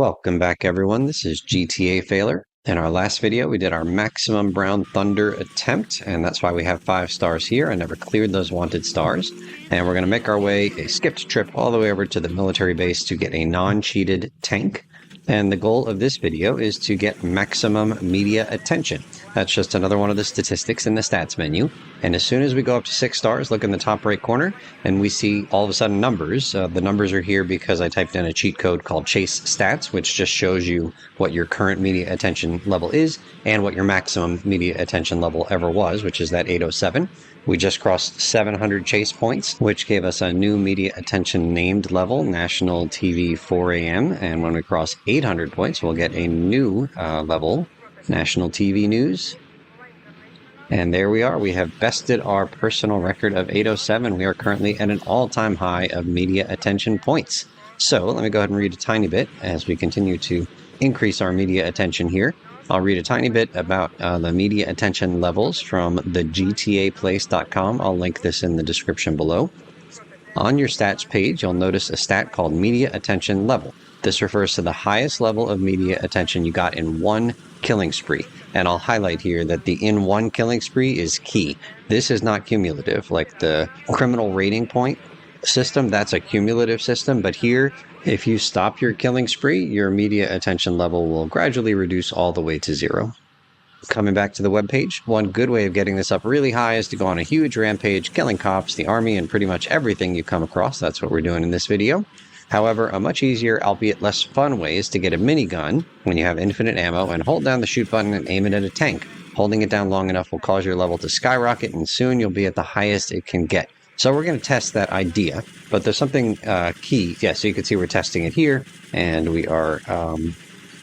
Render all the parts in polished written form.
Welcome back, everyone. This is GTA Failure. In our last video, we did our maximum Brown Thunder attempt, and that's why we have 5 stars here. I never cleared those wanted stars. And we're going to make our way a skipped trip all the way over to the military base to get a non-cheated tank. And the goal of this video is to get maximum media attention. That's just another one of the statistics in the stats menu. And as soon as we go up to 6 stars, look in the top right corner, and we see all of a sudden numbers. The numbers are here because I typed in a cheat code called Chase Stats, which just shows you what your current media attention level is and what your maximum media attention level ever was, which is that 807. We just crossed 700 chase points, which gave us a new media attention named level, National TV 4 AM. And when we cross 800 points, we'll get a new level, National TV News. And there we are. We have bested our personal record of 807. We are currently at an all-time high of media attention points. So let me go ahead and read a tiny bit as we continue to increase our media attention here. I'll read a tiny bit about the media attention levels from the gtaplace.com. I'll link this in the description below. On your stats page, you'll notice a stat called media attention level. This refers to the highest level of media attention you got in one killing spree. And I'll highlight here that the in one killing spree is key. This is not cumulative, like the criminal rating point system. That's a cumulative system, but here, if you stop your killing spree, your media attention level will gradually reduce all the way to 0. Coming back to the webpage, one good way of getting this up really high is to go on a huge rampage, killing cops, the army, and pretty much everything you come across. That's what we're doing in this video. However, a much easier, albeit less fun way, is to get a minigun when you have infinite ammo and hold down the shoot button and aim it at a tank. Holding it down long enough will cause your level to skyrocket, and soon you'll be at the highest it can get. So we're going to test that idea, but there's something key. Yeah, so you can see we're testing it here, and we are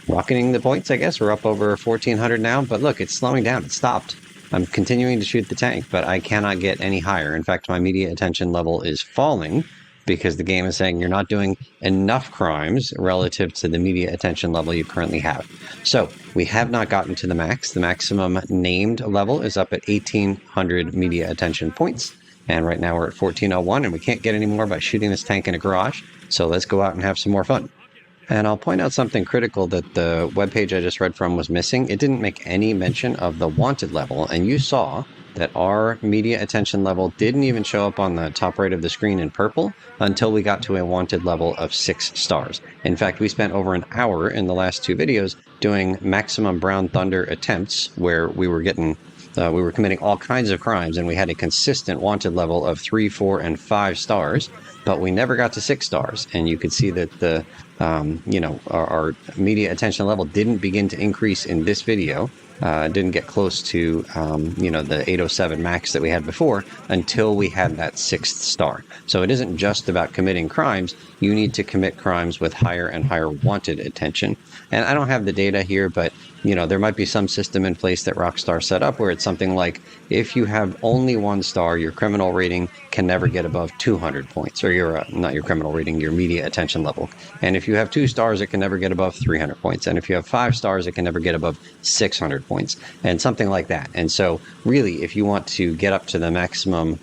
rocketing the points, I guess. We're up over 1,400 now, but look, it's slowing down. It stopped. I'm continuing to shoot the tank, but I cannot get any higher. In fact, my media attention level is falling because the game is saying you're not doing enough crimes relative to the media attention level you currently have. So we have not gotten to the max. The maximum named level is up at 1,800 media attention points. And right now we're at 1401, and we can't get any more by shooting this tank in a garage. So let's go out and have some more fun. And I'll point out something critical that the webpage I just read from was missing. It didn't make any mention of the wanted level, and you saw that our media attention level didn't even show up on the top right of the screen in purple until we got to a wanted level of 6 stars. In fact, we spent over an hour in the last 2 videos doing maximum Brown Thunder attempts where we were committing all kinds of crimes, and we had a consistent wanted level of 3, 4, and 5 stars, but we never got to 6 stars. And you could see that the our media attention level didn't begin to increase in this video. Didn't get close to the 807 max that we had before until we had that 6th star. So it isn't just about committing crimes. You need to commit crimes with higher and higher wanted attention. And I don't have the data here, but there might be some system in place that Rockstar set up where it's something like if you have only 1 star, your criminal rating can never get above 200 points, or not your criminal rating, your media attention level. And if you have 2 stars, it can never get above 300 points. And if you have 5 stars, it can never get above 600 points, and something like that. And so really, if you want to get up to the maximum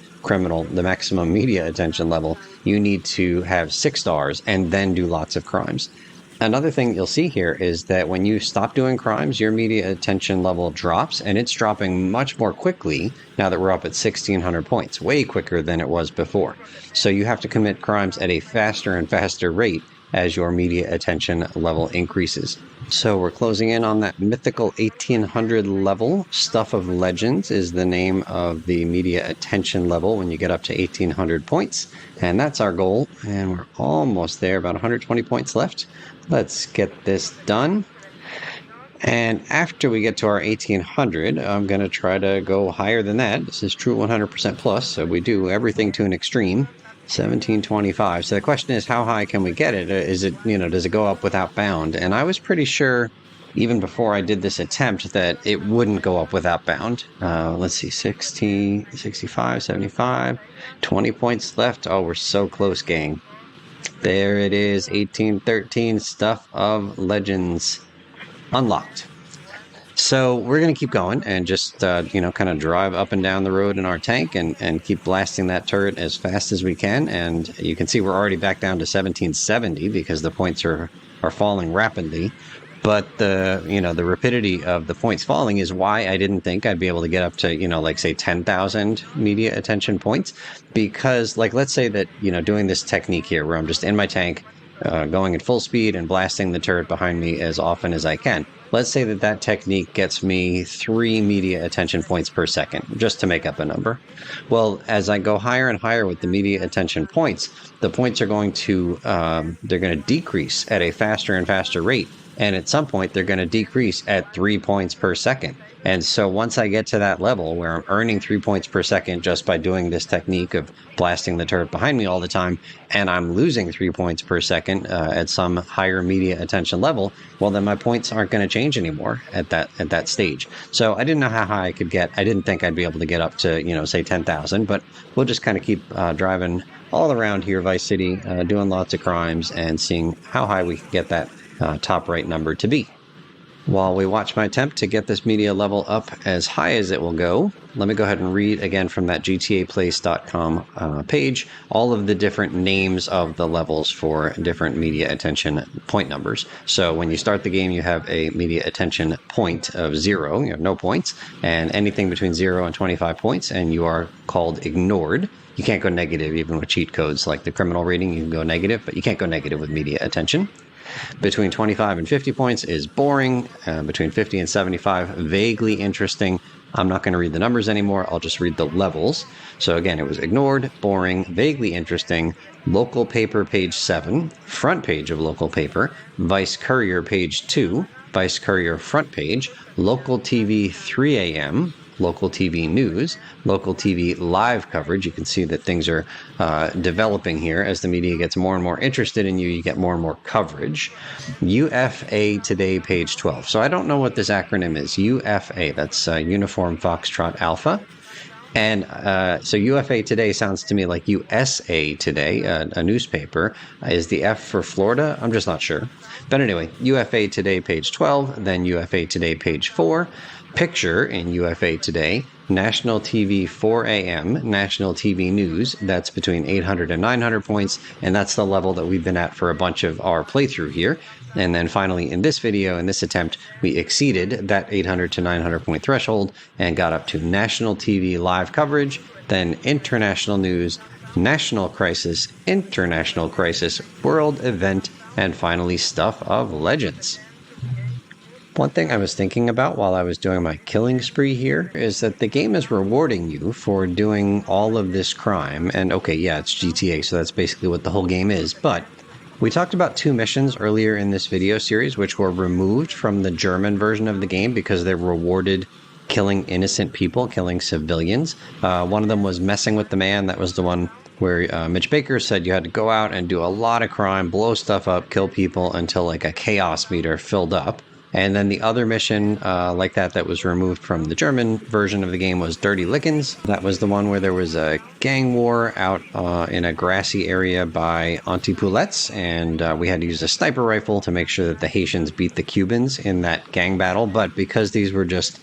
media attention level, you need to have 6 stars and then do lots of crimes. Another thing you'll see here is that when you stop doing crimes, your media attention level drops, and it's dropping much more quickly now that we're up at 1,600 points, way quicker than it was before. So you have to commit crimes at a faster and faster rate as your media attention level increases. So we're closing in on that mythical 1,800 level. Stuff of Legends is the name of the media attention level when you get up to 1,800 points. And that's our goal. And we're almost there, about 120 points left. Let's get this done. And after we get to our 1,800, I'm going to try to go higher than that. This is true 100% plus, so we do everything to an extreme. 1725. So the question is, how high can we get it? Is it, does it go up without bound? And I was pretty sure, even before I did this attempt, that it wouldn't go up without bound. Let's see, 60, 65, 75, 20 points left. Oh, we're so close, gang. There it is, 1813, Stuff of Legends unlocked. So we're going to keep going and just, kind of drive up and down the road in our tank and keep blasting that turret as fast as we can. And you can see we're already back down to 1770 because the points are are falling rapidly. But the rapidity of the points falling is why I didn't think I'd be able to get up to, like say 10,000 media attention points. Because like, let's say that, doing this technique here where I'm just in my tank, going at full speed and blasting the turret behind me as often as I can. Let's say that technique gets me 3 media attention points per second, just to make up a number. Well, as I go higher and higher with the media attention points, the points are going to decrease at a faster and faster rate. And at some point, they're going to decrease at 3 points per second. And so once I get to that level where I'm earning 3 points per second just by doing this technique of blasting the turret behind me all the time, and I'm losing 3 points per second at some higher media attention level, well, then my points aren't going to change anymore at that stage. So I didn't know how high I could get. I didn't think I'd be able to get up to, say 10,000, but we'll just kind of keep driving all around here, Vice City, doing lots of crimes and seeing how high we can get that top right number to be. While we watch my attempt to get this media level up as high as it will go, let me go ahead and read again from that GTAplace.com page all of the different names of the levels for different media attention point numbers. So when you start the game, you have a media attention point of 0, no points, and anything between 0 and 25 points, and you are called ignored. You can't go negative even with cheat codes like the criminal rating. You can go negative, but you can't go negative with media attention. Between 25 and 50 points is boring. Between 50 and 75, vaguely interesting. I'm not going to read the numbers anymore. I'll just read the levels. So again, it was ignored, boring, vaguely interesting, local paper page 7, front page of local paper, Vice Courier page 2, Vice Courier front page, local TV 3 a.m., local TV news, local TV live coverage. You can see that things are developing here. As the media gets more and more interested in you, you get more and more coverage. UFA Today, page 12. So I don't know what this acronym is. UFA, that's Uniform Foxtrot Alpha. And so UFA Today sounds to me like USA Today, a newspaper. Is the F for Florida? I'm just not sure. But anyway, UFA Today, page 12, then UFA Today, page 4. Picture in UFA Today, National TV 4 a.m., National TV News, that's between 800 and 900 points, and that's the level that we've been at for a bunch of our playthrough here. And then finally, in this video, in this attempt, we exceeded that 800 to 900 point threshold and got up to National TV live coverage, then International News, National Crisis, International Crisis, World Event, and finally, Stuff of Legends. One thing I was thinking about while I was doing my killing spree here is that the game is rewarding you for doing all of this crime. And okay, yeah, it's GTA, so that's basically what the whole game is. But we talked about 2 missions earlier in this video series, which were removed from the German version of the game because they rewarded killing innocent people, killing civilians. One of them was messing with the man. That was the one where Mitch Baker said you had to go out and do a lot of crime, blow stuff up, kill people until like a chaos meter filled up. And then the other mission like that was removed from the German version of the game was Dirty Lickens. That was the one where there was a gang war out in a grassy area by Antipoulettes, and we had to use a sniper rifle to make sure that the Haitians beat the Cubans in that gang battle. But because these were just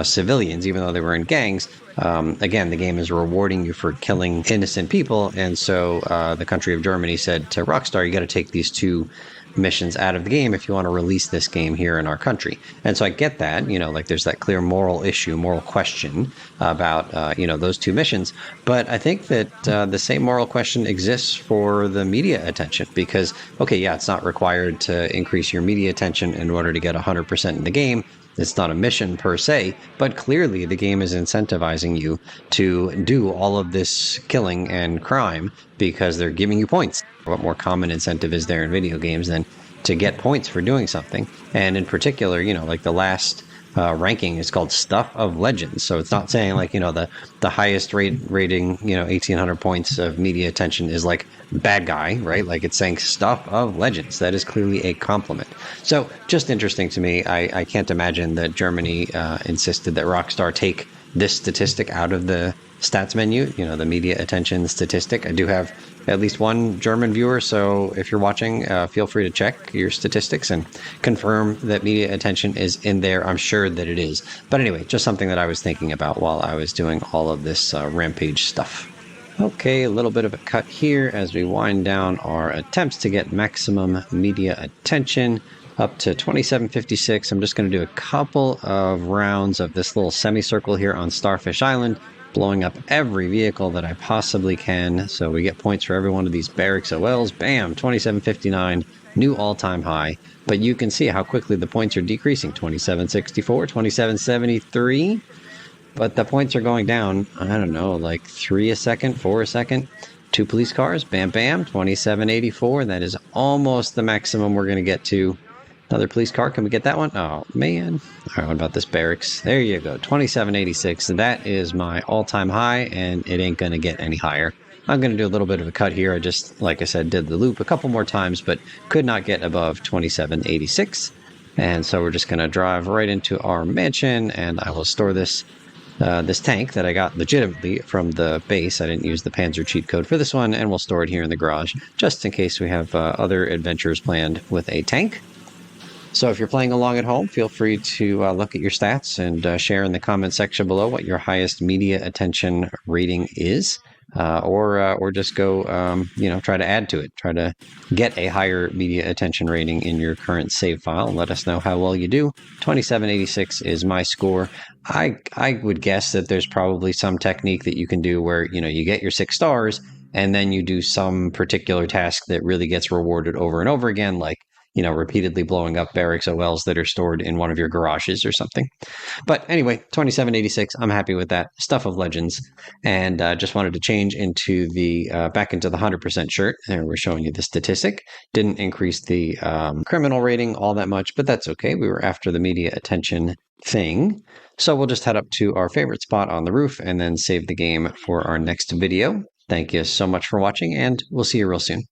civilians, even though they were in gangs, again, the game is rewarding you for killing innocent people. And so the country of Germany said to Rockstar, you got to take these 2 missions out of the game if you want to release this game here in our country. And so I get that, like there's that clear moral issue, moral question about, those 2 missions. But I think that the same moral question exists for the media attention because, okay, yeah, it's not required to increase your media attention in order to get 100% in the game. It's not a mission per se, but clearly the game is incentivizing you to do all of this killing and crime because they're giving you points. What more common incentive is there in video games than to get points for doing something? And in particular, like the last ranking is called Stuff of Legends. So it's not saying like, the highest rating, 1,800 points of media attention is like bad guy, right? Like it's saying Stuff of Legends. That is clearly a compliment. So just interesting to me. I can't imagine that Germany insisted that Rockstar take this statistic out of the stats menu, the media attention statistic. I do have at least one German viewer, so if you're watching, feel free to check your statistics and confirm that media attention is in there. I'm sure that it is. But anyway, just something that I was thinking about while I was doing all of this rampage stuff. Okay, a little bit of a cut here as we wind down our attempts to get maximum media attention up to 2756. I'm just going to do a couple of rounds of this little semicircle here on Starfish Island, blowing up every vehicle that I possibly can. So we get points for every one of these barracks OLs. Bam, 2759, new all-time high. But you can see how quickly the points are decreasing. 2764, 2773. But the points are going down, I don't know, like 3 a second, 4 a second. 2 police cars, bam, bam, 2784. That is almost the maximum we're going to get to. Another police car, can we get that one? Oh, man. All right, what about this barracks? There you go, 2786. That is my all-time high, and it ain't going to get any higher. I'm going to do a little bit of a cut here. I just, like I said, did the loop a couple more times, but could not get above 2786. And so we're just going to drive right into our mansion, and I will store this tank that I got legitimately from the base. I didn't use the Panzer cheat code for this one, and we'll store it here in the garage just in case we have other adventures planned with a tank. So if you're playing along at home, feel free to look at your stats and share in the comment section below what your highest media attention rating is. Or just go, try to add to it. Try to get a higher media attention rating in your current save file and let us know how well you do. 2786 is my score. I would guess that there's probably some technique that you can do where, you get your 6 stars and then you do some particular task that really gets rewarded over and over again, like, repeatedly blowing up barracks OLs that are stored in one of your garages or something. But anyway, 2786, I'm happy with that. Stuff of legends. And just wanted to change into the back into the 100% shirt. There we're showing you the statistic. Didn't increase the criminal rating all that much, but that's okay. We were after the media attention thing. So we'll just head up to our favorite spot on the roof and then save the game for our next video. Thank you so much for watching, and we'll see you real soon.